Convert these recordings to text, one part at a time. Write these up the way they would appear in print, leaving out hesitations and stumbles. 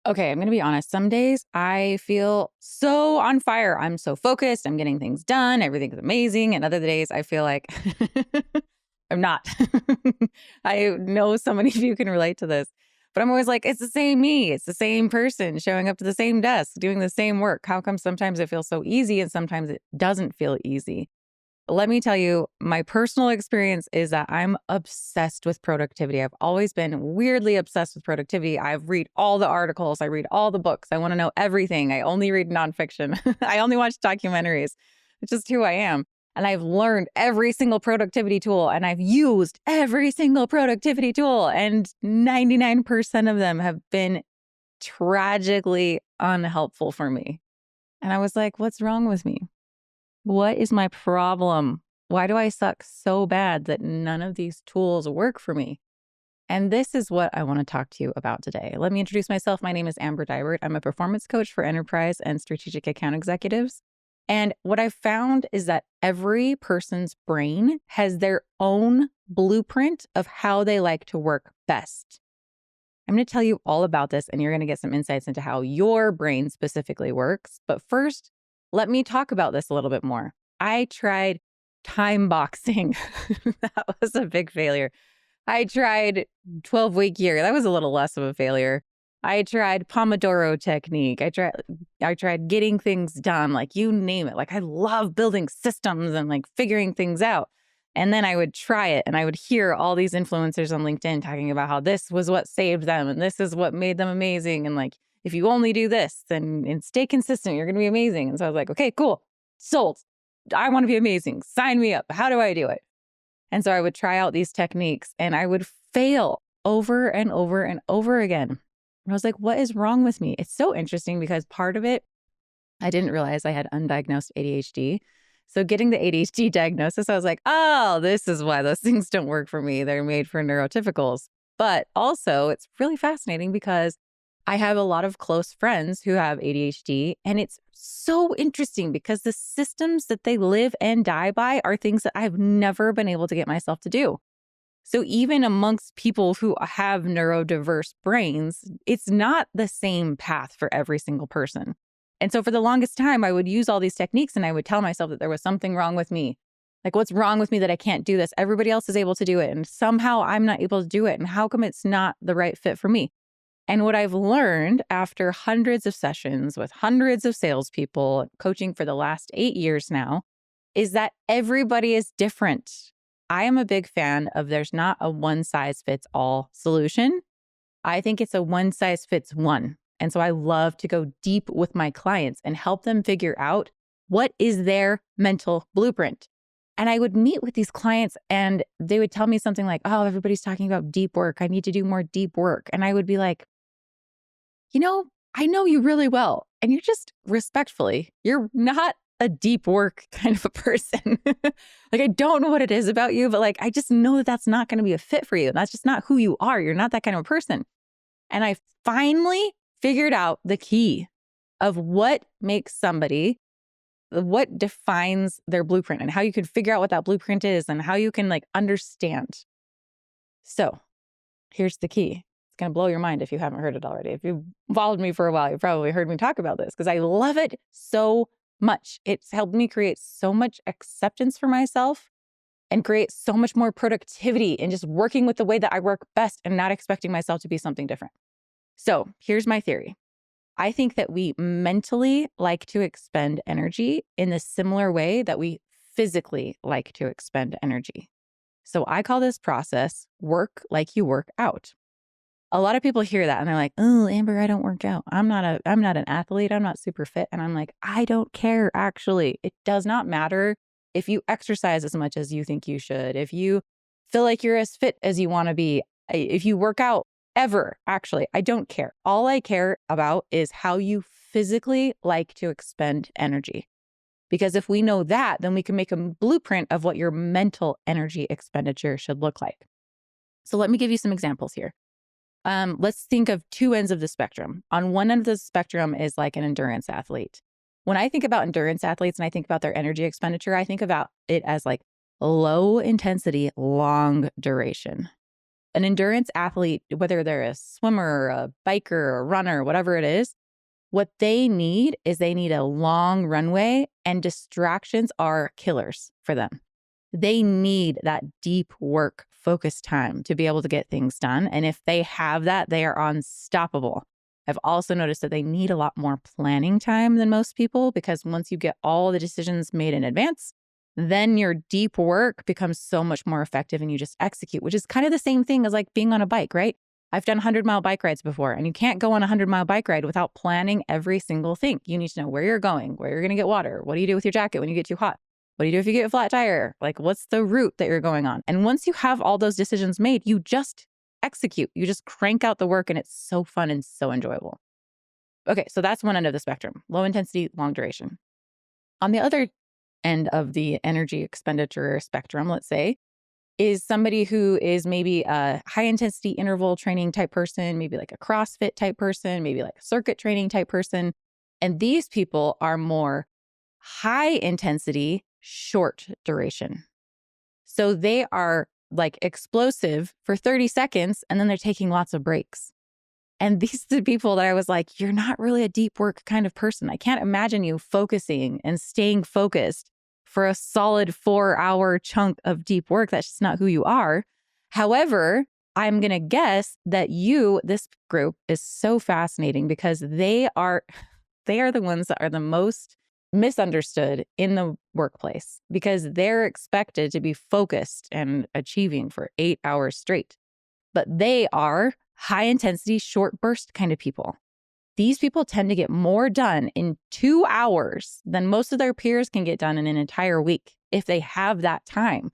Okay, I'm going to be honest. Some days I feel so on fire. I'm so focused. I'm getting things done. Everything's amazing. And other days I feel like I'm not. I know so many of you can relate to this, but I'm always like, it's the same me. It's the same person showing up to the same desk, doing the same work. How come sometimes it feels so easy and sometimes it doesn't feel easy? Let me tell you, my personal experience is that I'm obsessed with productivity. I've always been weirdly obsessed with productivity. I read all the articles, I read all the books. I want to know everything. I only read nonfiction. I only watch documentaries. It's just who I am. And I've learned every single productivity tool and I've used every single productivity tool. And 99% of them have been tragically unhelpful for me. And I was like, what's wrong with me? What is my problem? Why do I suck so bad that none of these tools work for me? And this is what I want to talk to you about today. Let me introduce myself. My name is Amber Deibert. I'm a performance coach for enterprise and strategic account executives. And what I've found is that every person's brain has their own blueprint of how they like to work best. I'm going to tell you all about this, and you're going to get some insights into how your brain specifically works. But first, let me talk about this a little bit more. I tried time boxing. That was a big failure. I tried 12-week year. That was a little less of a failure. I tried Pomodoro technique. I tried getting things done, like you name it. Like I love building systems and like figuring things out. And then I would try it and I would hear all these influencers on LinkedIn talking about how this was what saved them and this is what made them amazing. And like, if you only do this and stay consistent, you're going to be amazing. And so I was like, okay, cool. Sold. I want to be amazing. Sign me up. How do I do it? And so I would try out these techniques and I would fail over and over and over again. And I was like, what is wrong with me? It's so interesting because part of it, I didn't realize I had undiagnosed ADHD. So getting the ADHD diagnosis, I was like, oh, this is why those things don't work for me. They're made for neurotypicals. But also, it's really fascinating because I have a lot of close friends who have ADHD. And it's so interesting because the systems that they live and die by are things that I've never been able to get myself to do. So even amongst people who have neurodiverse brains, it's not the same path for every single person. And so for the longest time, I would use all these techniques and I would tell myself that there was something wrong with me. Like, what's wrong with me that I can't do this? Everybody else is able to do it. And somehow I'm not able to do it. And how come it's not the right fit for me? And what I've learned after hundreds of sessions with hundreds of salespeople, coaching for the last 8 years now, is that everybody is different. I am a big fan of there's not a one size fits all solution. I think it's a one size fits one. And so I love to go deep with my clients and help them figure out what is their mental blueprint. And I would meet with these clients and they would tell me something like, oh, everybody's talking about deep work. I need to do more deep work. And I would be like, I know you really well. And you're just respectfully, you're not a deep work kind of a person. Like, I don't know what it is about you, but like, I just know that that's not going to be a fit for you. That's just not who you are. You're not that kind of a person. And I finally figured out the key of what makes somebody, what defines their blueprint and how you can figure out what that blueprint is and how you can like understand. So here's the key. It's going to blow your mind if you haven't heard it already. If you've followed me for a while, you've probably heard me talk about this because I love it so much. It's helped me create so much acceptance for myself and create so much more productivity in just working with the way that I work best and not expecting myself to be something different. So here's my theory. I think that we mentally like to expend energy in the similar way that we physically like to expend energy. So I call this process work like you work out. A lot of people hear that and they're like, oh, Amber, I don't work out. I'm not an athlete. I'm not super fit. And I'm like, I don't care. Actually, it does not matter if you exercise as much as you think you should, if you feel like you're as fit as you want to be, if you work out ever, actually, I don't care. All I care about is how you physically like to expend energy. Because if we know that, then we can make a blueprint of what your mental energy expenditure should look like. So let me give you some examples here. Let's think of two ends of the spectrum. On one end of the spectrum is like an endurance athlete. When I think about endurance athletes and I think about their energy expenditure, I think about it as like low intensity, long duration. An endurance athlete, whether they're a swimmer, a biker, a runner, whatever it is, what they need is they need a long runway, and distractions are killers for them. They need that deep work, focused time to be able to get things done. And if they have that, they are unstoppable. I've also noticed that they need a lot more planning time than most people, because once you get all the decisions made in advance, then your deep work becomes so much more effective and you just execute, which is kind of the same thing as like being on a bike, right? I've done 100-mile bike rides before, and you can't go on a 100-mile bike ride without planning every single thing. You need to know where you're going, where you're going to get water. What do you do with your jacket when you get too hot? What do you do if you get a flat tire? Like, what's the route that you're going on? And once you have all those decisions made, you just execute. You just crank out the work, and it's so fun and so enjoyable. Okay, so that's one end of the spectrum, low intensity, long duration. On the other end of the energy expenditure spectrum, let's say, is somebody who is maybe a high intensity interval training type person, maybe like a CrossFit type person, maybe like a circuit training type person. And these people are more high intensity, short duration. So they are like explosive for 30 seconds, and then they're taking lots of breaks. And these are the people that I was like, you're not really a deep work kind of person. I can't imagine you focusing and staying focused for a solid 4-hour chunk of deep work. That's just not who you are. However, I'm going to guess that this group is so fascinating because they are the ones that are the most misunderstood in the workplace, because they're expected to be focused and achieving for 8 hours straight. But they are high intensity, short burst kind of people. These people tend to get more done in 2 hours than most of their peers can get done in an entire week if they have that time.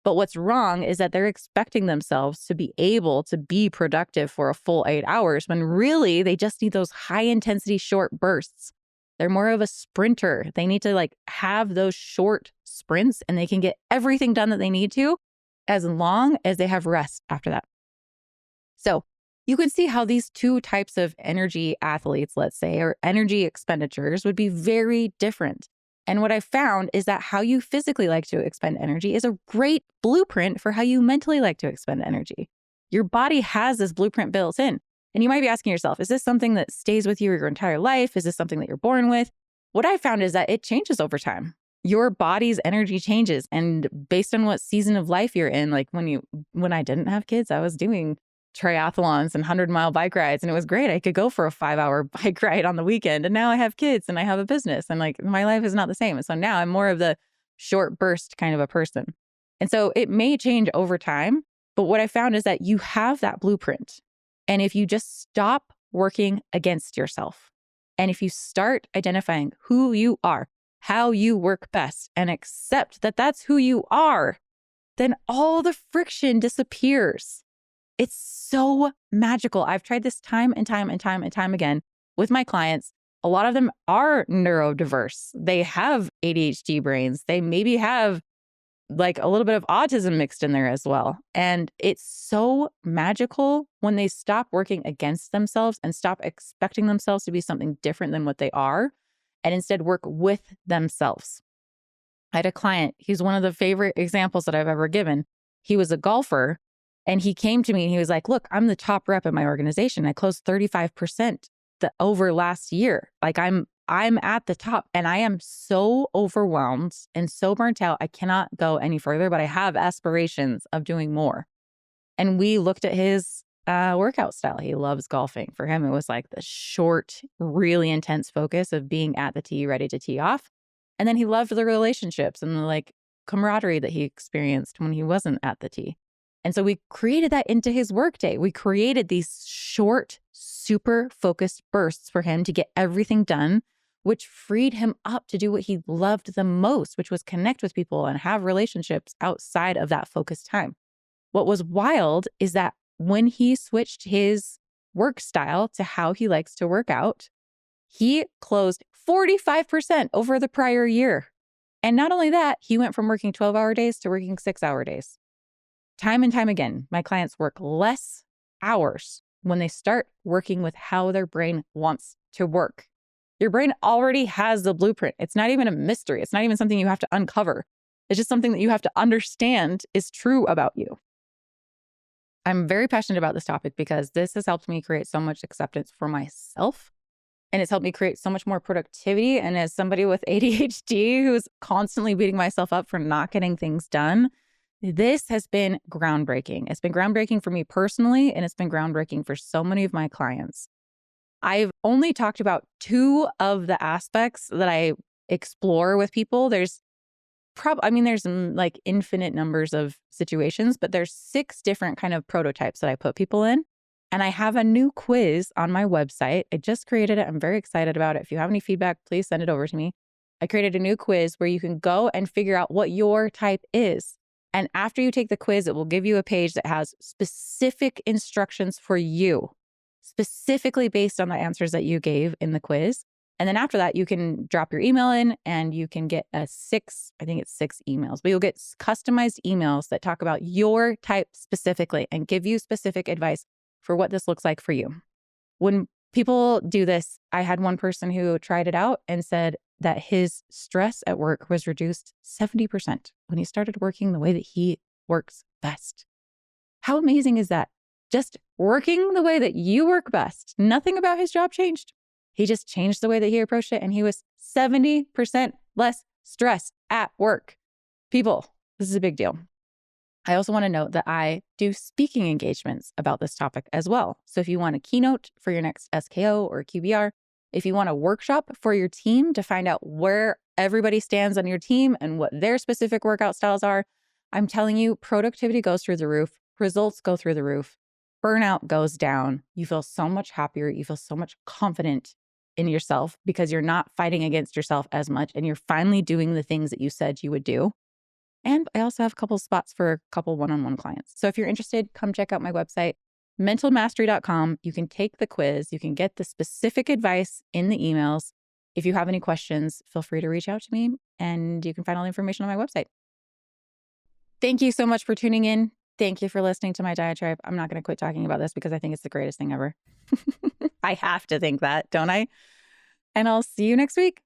But what's wrong is that they're expecting themselves to be able to be productive for a full 8 hours when really they just need those high intensity, short bursts. They're more of a sprinter. They need to like have those short sprints, and they can get everything done that they need to as long as they have rest after that. So you can see how these two types of energy athletes, let's say, or energy expenditures would be very different. And what I found is that how you physically like to expend energy is a great blueprint for how you mentally like to expend energy. Your body has this blueprint built in. And you might be asking yourself, is this something that stays with you your entire life? Is this something that you're born with? What I found is that it changes over time. Your body's energy changes. And based on what season of life you're in, like when I didn't have kids, I was doing triathlons and 100-mile bike rides, and it was great. I could go for a 5-hour bike ride on the weekend. And now I have kids and I have a business, and like my life is not the same. And so now I'm more of the short burst kind of a person. And so it may change over time, but what I found is that you have that blueprint. And if you just stop working against yourself, and if you start identifying who you are, how you work best, and accept that that's who you are, then all the friction disappears. It's so magical. I've tried this time and time and time and time again with my clients. A lot of them are neurodiverse. They have ADHD brains. They maybe have like a little bit of autism mixed in there as well. And it's so magical when they stop working against themselves and stop expecting themselves to be something different than what they are, and instead work with themselves. I had a client, he's one of the favorite examples that I've ever given. He was a golfer, and he came to me and he was like, look, I'm the top rep in my organization. I closed 35% over last year. Like I'm at the top, and I am so overwhelmed and so burnt out. I cannot go any further, but I have aspirations of doing more. And we looked at his workout style. He loves golfing. For him, it was like the short, really intense focus of being at the tee, ready to tee off. And then he loved the relationships and the like camaraderie that he experienced when he wasn't at the tee. And so we created that into his workday. We created these short, super focused bursts for him to get everything done, which freed him up to do what he loved the most, which was connect with people and have relationships outside of that focused time. What was wild is that when he switched his work style to how he likes to work out, he closed 45% over the prior year. And not only that, he went from working 12-hour days to working 6-hour days. Time and time again, my clients work less hours when they start working with how their brain wants to work. Your brain already has the blueprint. It's not even a mystery. It's not even something you have to uncover. It's just something that you have to understand is true about you. I'm very passionate about this topic because this has helped me create so much acceptance for myself. And it's helped me create so much more productivity. And as somebody with ADHD who's constantly beating myself up for not getting things done, this has been groundbreaking. It's been groundbreaking for me personally, and it's been groundbreaking for so many of my clients. I've only talked about 2 of the aspects that I explore with people. There's like infinite numbers of situations, but there's 6 different kind of prototypes that I put people in. And I have a new quiz on my website. I just created it. I'm very excited about it. If you have any feedback, please send it over to me. I created a new quiz where you can go and figure out what your type is. And after you take the quiz, it will give you a page that has specific instructions for you, specifically based on the answers that you gave in the quiz. And then after that, you can drop your email in and you can get I think it's 6 emails, but you'll get customized emails that talk about your type specifically and give you specific advice for what this looks like for you. When people do this, I had one person who tried it out and said that his stress at work was reduced 70% when he started working the way that he works best. How amazing is that? Just working the way that you work best. Nothing about his job changed. He just changed the way that he approached it, and he was 70% less stressed at work. People, this is a big deal. I also want to note that I do speaking engagements about this topic as well. So if you want a keynote for your next SKO or QBR, if you want a workshop for your team to find out where everybody stands on your team and what their specific workout styles are, I'm telling you, productivity goes through the roof, results go through the roof, burnout goes down. You feel so much happier. You feel so much confident in yourself because you're not fighting against yourself as much and you're finally doing the things that you said you would do. And I also have a couple spots for a couple one-on-one clients. So if you're interested, come check out my website, mentalmastery.com. You can take the quiz. You can get the specific advice in the emails. If you have any questions, feel free to reach out to me and you can find all the information on my website. Thank you so much for tuning in. Thank you for listening to my diatribe. I'm not going to quit talking about this because I think it's the greatest thing ever. I have to think that, don't I? And I'll see you next week.